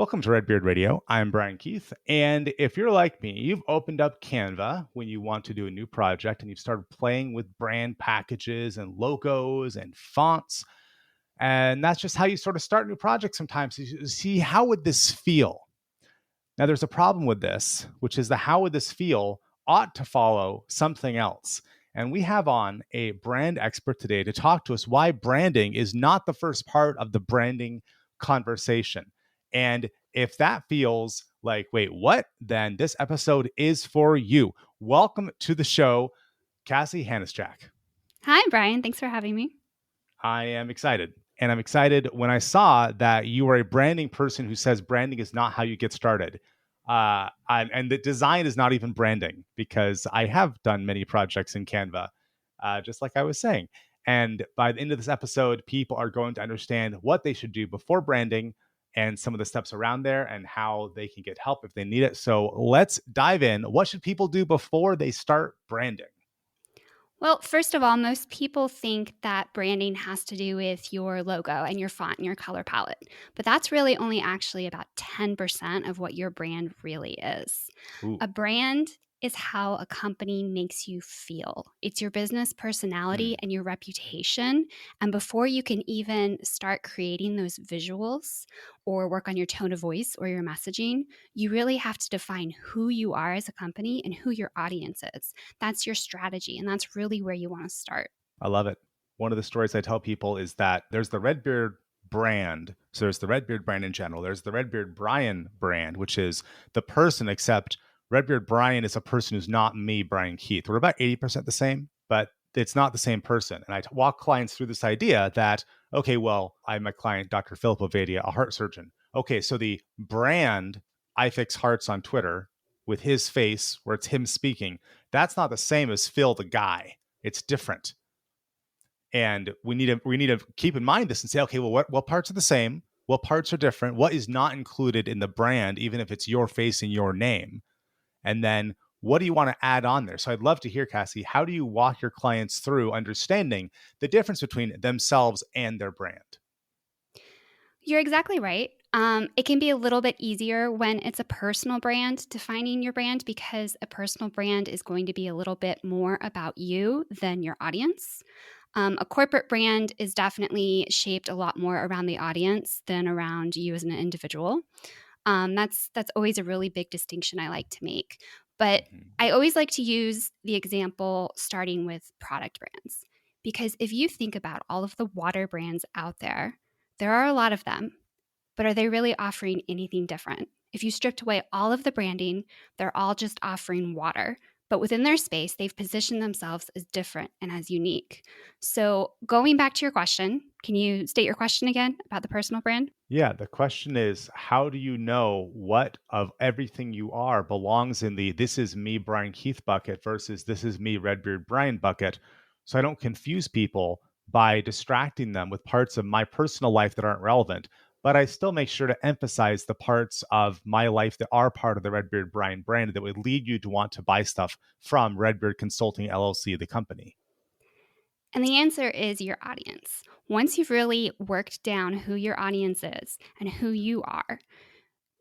Welcome to Redbeard Radio. I'm Brian Keith. And if you're like me, you've opened up Canva when you want to do a new project and you've started playing with brand packages and logos and fonts. And that's just how you sort of start new projects sometimes. You see, how would this feel? Now, there's a problem with this, which is the how would this feel ought to follow something else. And we have on a brand expert today to talk to us why branding is not the first part of the branding conversation. And if that feels like, wait, what? Then this episode is for you. Welcome to the show, Cassie Hanuscak. Hi, Brian. Thanks for having me. I am excited. And I'm excited when I saw that you are a branding person who says branding is not how you get started. And the design is not even branding, because I have done many projects in Canva, just like I was saying. And by the end of this episode, people are going to understand what they should do before branding and some of the steps around there and how they can get help if they need it. So let's dive in. What should people do before they start branding? Well, first of all, most people think that branding has to do with your logo and your font and your color palette, but that's really only actually about 10% of what your brand really is. Ooh. A brand is how a company makes you feel. It's your business personality and your reputation. And before you can even start creating those visuals or work on your tone of voice or your messaging, you really have to define who you are as a company and who your audience is. That's your strategy. And that's really where you want to start. I love it. One of the stories I tell people is that there's the Redbeard brand. So there's the Redbeard brand in general. There's the Redbeard Brian brand, which is the person, except Redbeard Brian is a person who's not me, Brian Keith. We're about 80% the same, but it's not the same person. And I walk clients through this idea that, okay, well, I'm a client, Dr. Philip Ovadia, a heart surgeon. Okay, so the brand, I fix hearts on Twitter with his face where it's him speaking, that's not the same as Phil the guy. It's different. And we need to keep in mind this and say, okay, well, what parts are the same? What parts are different? What is not included in the brand, even if it's your face and your name? And then what do you want to add on there? So I'd love to hear, Cassie, how do you walk your clients through understanding the difference between themselves and their brand? You're exactly right. It can be a little bit easier when it's a personal brand, defining your brand, because a personal brand is going to be a little bit more about you than your audience. A corporate brand is definitely shaped a lot more around the audience than around you as an individual. That's always a really big distinction I like to make. But I always like to use the example starting with product brands, because if you think about all of the water brands out there, there are a lot of them, but are they really offering anything different? If you stripped away all of the branding, they're all just offering water. But within their space, they've positioned themselves as different and as unique. So, going back to your question, can you state your question again about the personal brand? Yeah, the question is, how do you know what of everything you are belongs in the this is me, Brian Keith bucket versus this is me, Redbeard Brian bucket? So I don't confuse people by distracting them with parts of my personal life that aren't relevant, but I still make sure to emphasize the parts of my life that are part of the Redbeard Brian brand that would lead you to want to buy stuff from Redbeard Consulting LLC, the company. And the answer is your audience. Once you've really worked down who your audience is and who you are,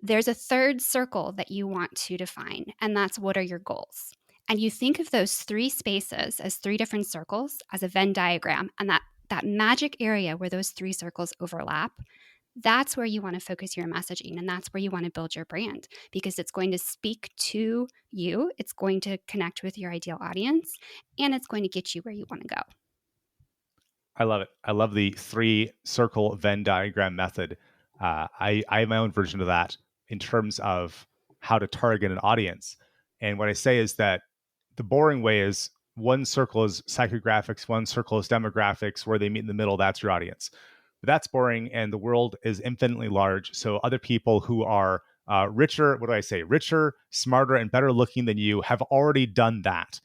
there's a third circle that you want to define, and that's what are your goals. And you think of those three spaces as three different circles as a Venn diagram, and that magic area where those three circles overlap, that's where you want to focus your messaging, and that's where you want to build your brand, because it's going to speak to you, it's going to connect with your ideal audience, and it's going to get you where you want to go. I love it. I love the three circle Venn diagram method. I have my own version of that in terms of how to target an audience. And what I say is that the boring way is one circle is psychographics, one circle is demographics, where they meet in the middle, that's your audience. But that's boring, and the world is infinitely large. So other people who are richer, what do I say? Richer, smarter, and better looking than you have already done that.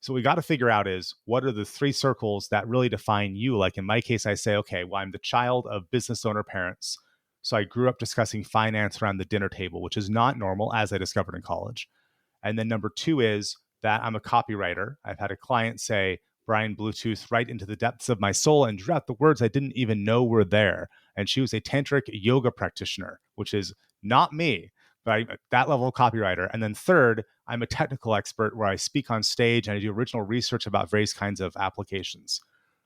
So what we got to figure out is what are the three circles that really define you? Like in my case, I say, okay, well, I'm the child of business owner parents. So I grew up discussing finance around the dinner table, which is not normal, as I discovered in college. And then number two is that I'm a copywriter. I've had a client say, Brian, Bluetooth right into the depths of my soul and drew out the words I didn't even know were there. And she was a tantric yoga practitioner, which is not me, but I'm that level of copywriter. And then third, I'm a technical expert where I speak on stage and I do original research about various kinds of applications.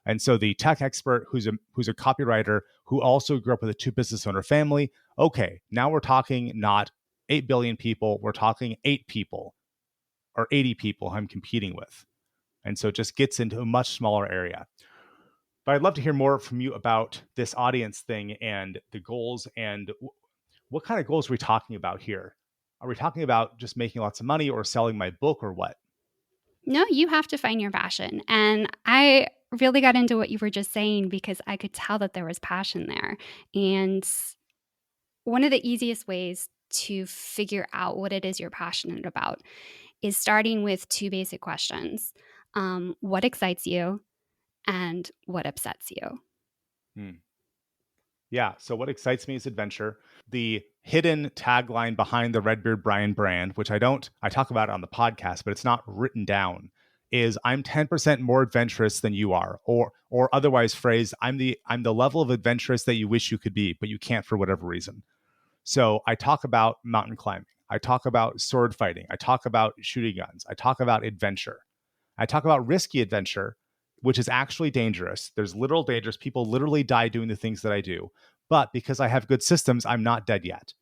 And so the tech expert who's a copywriter who also grew up with a two business owner family, okay, now we're talking not 8 billion people, we're talking 8 people or 80 people I'm competing with. And so it just gets into a much smaller area. But I'd love to hear more from you about this audience thing and the goals and what kind of goals are we talking about here? Are we talking about just making lots of money or selling my book or what? No, you have to find your passion. And I really got into what you were just saying because I could tell that there was passion there. And one of the easiest ways to figure out what it is you're passionate about is starting with two basic questions. What excites you and what upsets you? Hmm. Yeah. So what excites me is adventure. The hidden tagline behind the Redbeard Brian brand, which I talk about it on the podcast, but it's not written down, is I'm 10% more adventurous than you are, or otherwise phrased, I'm the level of adventurous that you wish you could be, but you can't for whatever reason. So I talk about mountain climbing. I talk about sword fighting. I talk about shooting guns. I talk about adventure. I talk about risky adventure, which is actually dangerous. There's literal dangers. People literally die doing the things that I do. But because I have good systems, I'm not dead yet,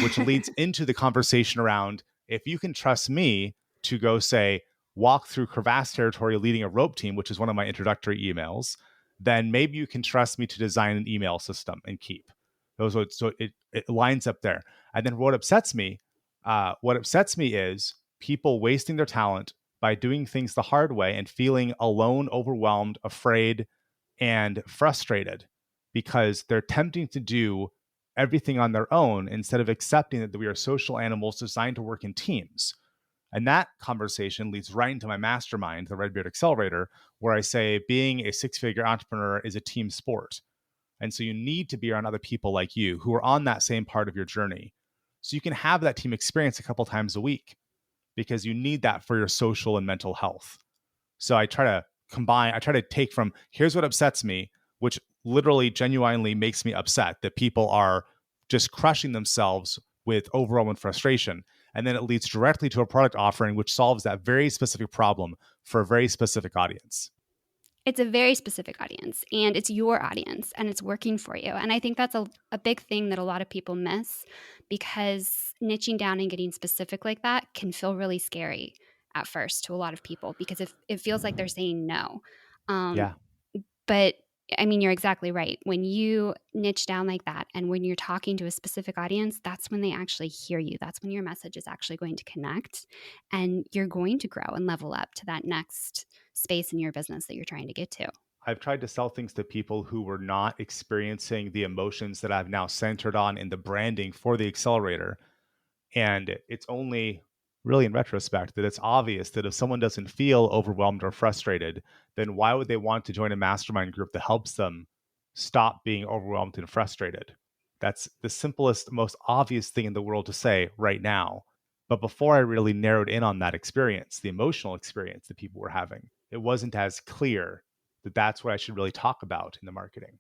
which leads into the conversation around if you can trust me to go say, walk through crevasse territory leading a rope team, which is one of my introductory emails, then maybe you can trust me to design an email system and keep those. So it lines up there. And then what upsets me is people wasting their talent by doing things the hard way and feeling alone, overwhelmed, afraid, and frustrated because they're attempting to do everything on their own instead of accepting that we are social animals designed to work in teams. And that conversation leads right into my mastermind, the Redbeard Accelerator, where I say being a six-figure entrepreneur is a team sport. And so you need to be around other people like you who are on that same part of your journey. So you can have that team experience a couple times a week because you need that for your social and mental health. So I try to take from here's what upsets me, which literally genuinely makes me upset that people are just crushing themselves with overwhelm and frustration. And then it leads directly to a product offering which solves that very specific problem for a very specific audience. It's a very specific audience and it's your audience and it's working for you. And I think that's a big thing that a lot of people miss because niching down and getting specific like that can feel really scary at first to a lot of people because it feels like they're saying no. Um, Yeah. but I mean, you're exactly right. When you niche down like that and when you're talking to a specific audience, that's when they actually hear you. That's when your message is actually going to connect and you're going to grow and level up to that next space in your business that you're trying to get to. I've tried to sell things to people who were not experiencing the emotions that I've now centered on in the branding for the accelerator. And it's only really in retrospect that it's obvious that if someone doesn't feel overwhelmed or frustrated, then why would they want to join a mastermind group that helps them stop being overwhelmed and frustrated? That's the simplest, most obvious thing in the world to say right now. But before I really narrowed in on that experience, the emotional experience that people were having, it wasn't as clear that that's what I should really talk about in the marketing.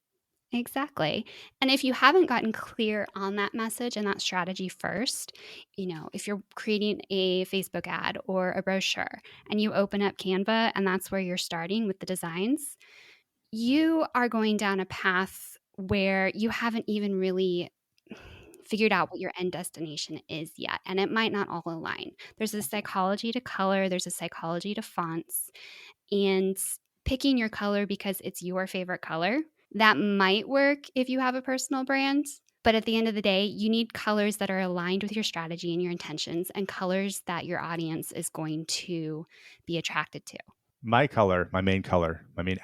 Exactly. And if you haven't gotten clear on that message and that strategy first, if you're creating a Facebook ad or a brochure and you open up Canva and that's where you're starting with the designs, you are going down a path where you haven't even really figured out what your end destination is yet. And it might not all align. There's a psychology to color, there's a psychology to fonts, and picking your color because it's your favorite color. That might work if you have a personal brand. But at the end of the day, you need colors that are aligned with your strategy and your intentions and colors that your audience is going to be attracted to. My color, my main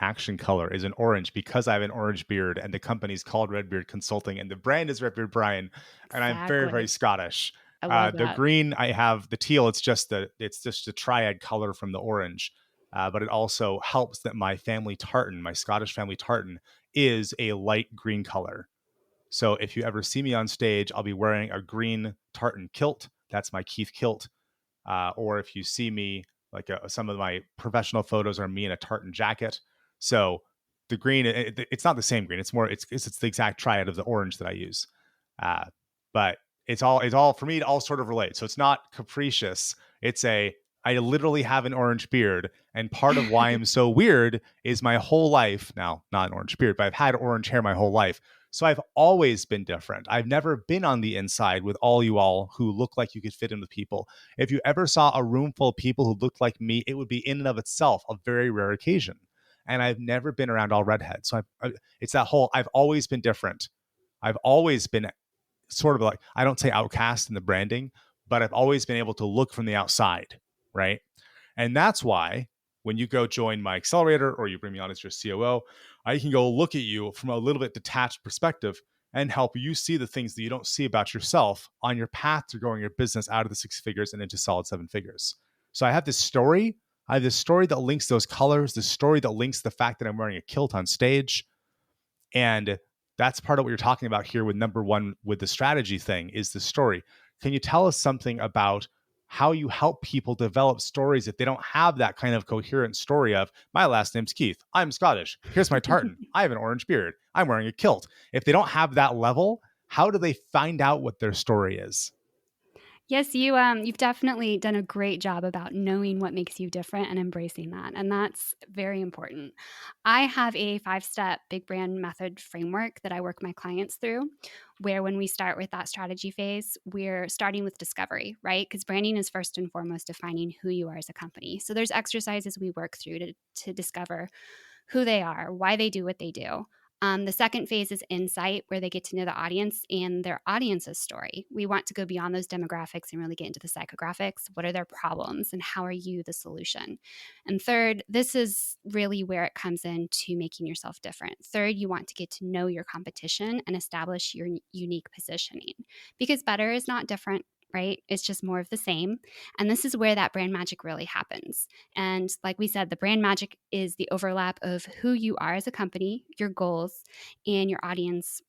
action color is an orange because I have an orange beard and the company's called Redbeard Consulting and the brand is Redbeard Brian and I'm very, very Exactly. Scottish. I love The that. green, I have the teal. It's just a triad color from the orange, but it also helps that my family tartan, my Scottish family tartan, is a light green color. So if you ever see me on stage, I'll be wearing a green tartan kilt. That's my Keith kilt. Or if you see me, like some of my professional photos are me in a tartan jacket. So the green, it's not the same green. It's more, it's the exact triad of the orange that I use. Uh, but It's all for me, it all sort of relates. So it's not capricious. I literally have an orange beard, and part of why I'm so weird is my whole life now, not an orange beard, but I've had orange hair my whole life. So I've always been different. I've never been on the inside with all you all who look like you could fit in with people. If you ever saw a room full of people who looked like me, it would be in and of itself a very rare occasion. And I've never been around all redheads. So it's that whole, I've always been different. I've always been sort of like, I don't say outcast in the branding, but I've always been able to look from the outside, right? And that's why when you go join my accelerator or you bring me on as your COO, I can go look at you from a little bit detached perspective and help you see the things that you don't see about yourself on your path to growing your business out of the 6 figures and into solid 7 figures. So I have this story. I have this story that links those colors, the story that links the fact that I'm wearing a kilt on stage. And that's part of what you're talking about here with number one, with the strategy thing, is the story. Can you tell us something about how you help people develop stories if they don't have that kind of coherent story of, my last name's Keith, I'm Scottish, here's my tartan, I have an orange beard, I'm wearing a kilt. If they don't have that level, how do they find out what their story is? Yes, you've definitely done a great job about knowing what makes you different and embracing that, and that's very important. I have a 5-step big brand method framework that I work my clients through, where when we start with that strategy phase, we're starting with discovery, right? Because branding is first and foremost defining who you are as a company. So there's exercises we work through to discover who they are, why they do what they do. The second phase is insight, where they get to know the audience and their audience's story. We want to go beyond those demographics and really get into the psychographics. What are their problems and how are you the solution? And third, this is really where it comes into making yourself different. Third, you want to get to know your competition and establish your unique positioning, because better is not different, right? It's just more of the same. And this is where that brand magic really happens. And like we said, the brand magic is the overlap of who you are as a company, your goals, and your audience,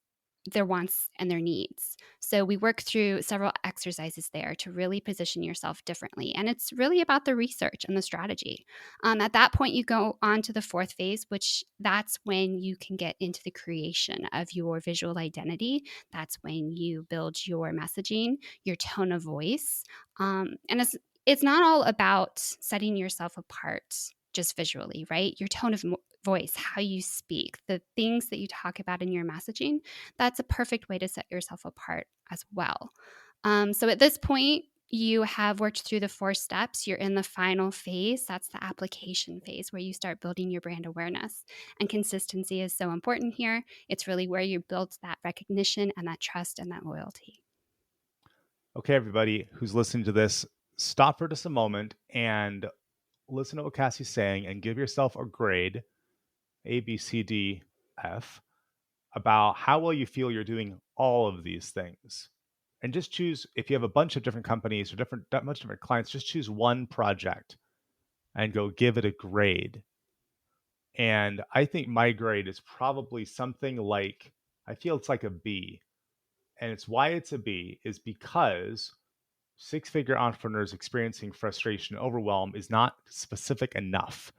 their wants and their needs. So we work through several exercises there to really position yourself differently. And it's really about the research and the strategy. At that point, you go on to the fourth phase, which that's when you can get into the creation of your visual identity. That's when you build your messaging, your tone of voice. And it's not all about setting yourself apart just visually, right? Your tone of voice, how you speak, the things that you talk about in your messaging, that's a perfect way to set yourself apart as well. So at this point, you have worked through the 4 steps. You're in the final phase. That's the application phase, where you start building your brand awareness. And consistency is so important here. It's really where you build that recognition and that trust and that loyalty. Okay, everybody who's listening to this, stop for just a moment and listen to what Cassie's saying and give yourself a grade, A, B, C, D, F, about how well you feel you're doing all of these things. And just choose, if you have a bunch of different companies or much different clients, just choose one project and go give it a grade. And I think my grade is probably something like, I feel it's like a B. And it's why it's a B is because 6 figure entrepreneurs experiencing frustration and overwhelm is not specific enough.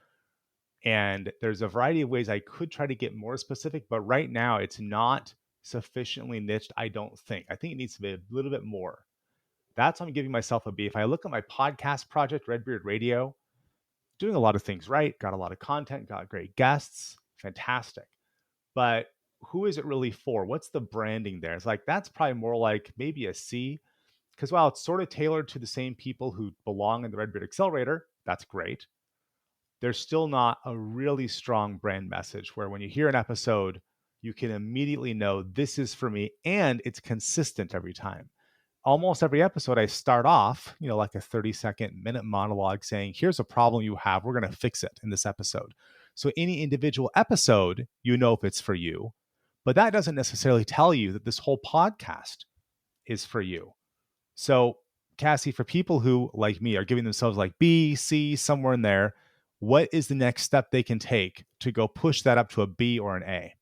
And there's a variety of ways I could try to get more specific, but right now it's not sufficiently niched, I don't think. I think it needs to be a little bit more. That's why I'm giving myself a B. If I look at my podcast project, Redbeard Radio, doing a lot of things right, got a lot of content, got great guests, fantastic. But who is it really for? What's the branding there? It's like, that's probably more like maybe a C, because while it's sort of tailored to the same people who belong in the Redbeard Accelerator, that's great. There's still not a really strong brand message where when you hear an episode, you can immediately know this is for me, and it's consistent every time. Almost every episode, I start off, like a 30-second minute monologue saying, here's a problem you have. We're going to fix it in this episode. So any individual episode, if it's for you, but that doesn't necessarily tell you that this whole podcast is for you. So, Cassie, for people who, like me, are giving themselves like B, C, somewhere in there, what is the next step they can take to go push that up to a B or an A?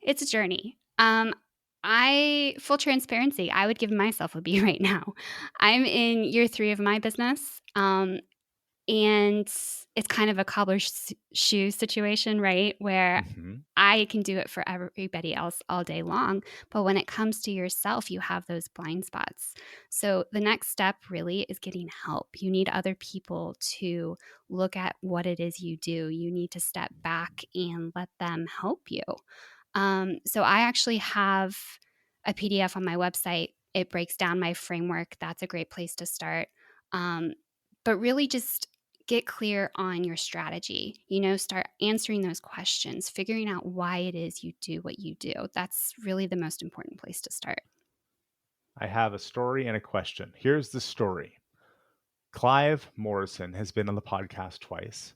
It's a journey. Full transparency, I would give myself a B right now. I'm in year 3 of my business. And it's kind of a cobbler's shoe situation, right? Where Hmm. I can do it for everybody else all day long. But when it comes to yourself, you have those blind spots. So the next step really is getting help. You need other people to look at what it is you do. You need to step back and let them help you. So I actually have a PDF on my website. It breaks down my framework. That's a great place to start. Um, but really just get clear on your strategy. Start answering those questions, figuring out why it is you do what you do. That's really the most important place to start. I have a story and a question. Here's the story. Clive Morrison has been on the podcast twice.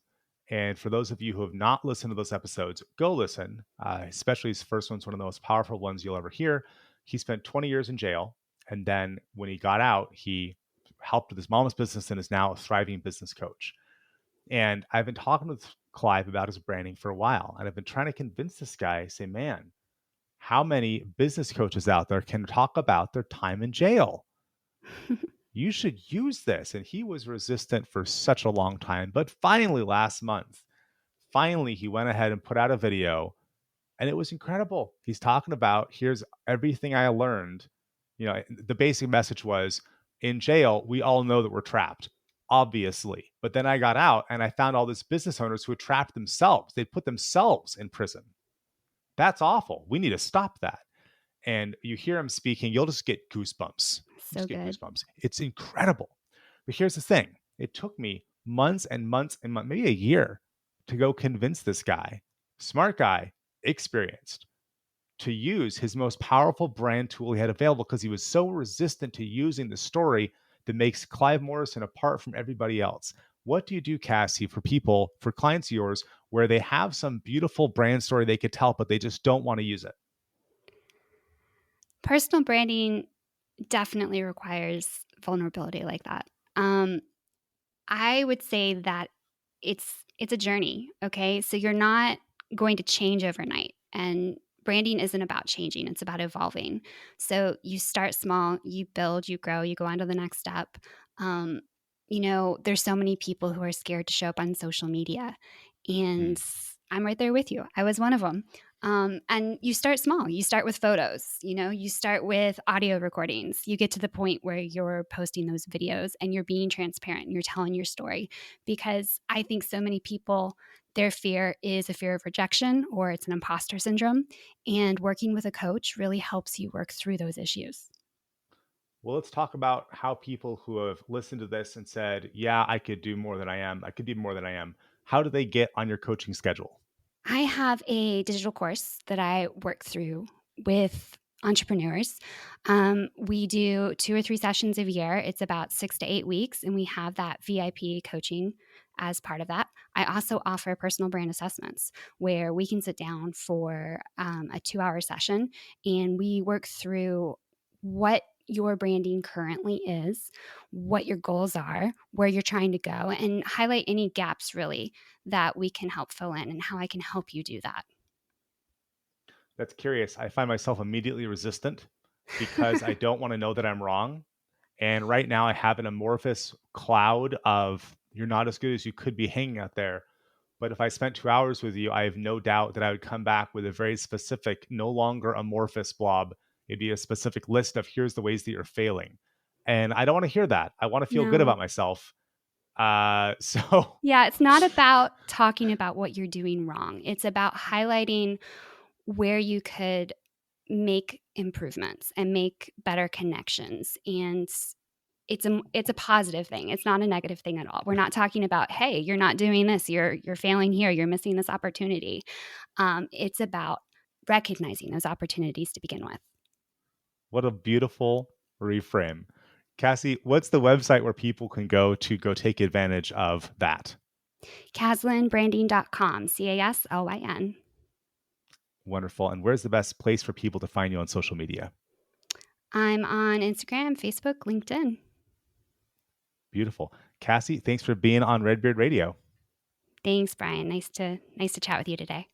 And for those of you who have not listened to those episodes, go listen. Especially his first one's one of the most powerful ones you'll ever hear. He spent 20 years in jail. And then when he got out, he helped with his mom's business and is now a thriving business coach. And I've been talking with Clive about his branding for a while. And I've been trying to convince this guy, say, man, how many business coaches out there can talk about their time in jail? You should use this. And he was resistant for such a long time. But finally, last month, he went ahead and put out a video, and it was incredible. He's talking about, here's everything I learned. The basic message was, in jail, we all know that we're trapped, obviously. But then I got out and I found all these business owners who had trapped themselves. They put themselves in prison. That's awful. We need to stop that. And you hear him speaking, you'll just get goosebumps. So good. It's incredible. But here's the thing. It took me months and months and months, maybe a year, to go convince this guy, smart guy, experienced, to use his most powerful brand tool he had available, because he was so resistant to using the story that makes Clive Morrison apart from everybody else. What do you do, Cassie, for people, for clients of yours, where they have some beautiful brand story they could tell, but they just don't want to use it? Personal branding definitely requires vulnerability like that. I would say that it's a journey, okay? So you're not going to change overnight, and branding isn't about changing, it's about evolving. So you start small, you build, you grow, you go on to the next step. Um, there's so many people who are scared to show up on social media, and Hmm. I'm right there with you. I was one of them. And you start small. You start with photos, you start with audio recordings. You get to the point where you're posting those videos and you're being transparent and you're telling your story. Because I think so many people, their fear is a fear of rejection or it's an imposter syndrome. And working with a coach really helps you work through those issues. Well, let's talk about how people who have listened to this and said, yeah, I could do more than I am. I could be more than I am. How do they get on your coaching schedule? I have a digital course that I work through with entrepreneurs. We do 2 or 3 sessions a year. It's about 6 to 8 weeks, and we have that VIP coaching as part of that. I also offer personal brand assessments where we can sit down for a 2 hour session and we work through what your branding currently is, what your goals are, where you're trying to go, and highlight any gaps really that we can help fill in and how I can help you do that. That's curious. I find myself immediately resistant because I don't want to know that I'm wrong. And right now I have an amorphous cloud of, you're not as good as you could be hanging out there. But if I spent 2 hours with you, I have no doubt that I would come back with a very specific, no longer amorphous blob. It'd be a specific list of, here's the ways that you're failing. And I don't want to hear that. I want to feel good No. about myself. So Yeah, it's not about talking about what you're doing wrong. It's about highlighting where you could make improvements and make better connections. And it's a positive thing. It's not a negative thing at all. We're not talking about, hey, you're not doing this, you're failing here, you're missing this opportunity. It's about recognizing those opportunities to begin with. what a beautiful reframe. Cassie, what's the website where people can go to go take advantage of that? CaslinBranding.com, CASLYN. Wonderful. And where's the best place for people to find you on social media? I'm on Instagram, Facebook, LinkedIn. Beautiful. Cassie, thanks for being on Redbeard Radio. Thanks, Brian. Nice to chat with you today.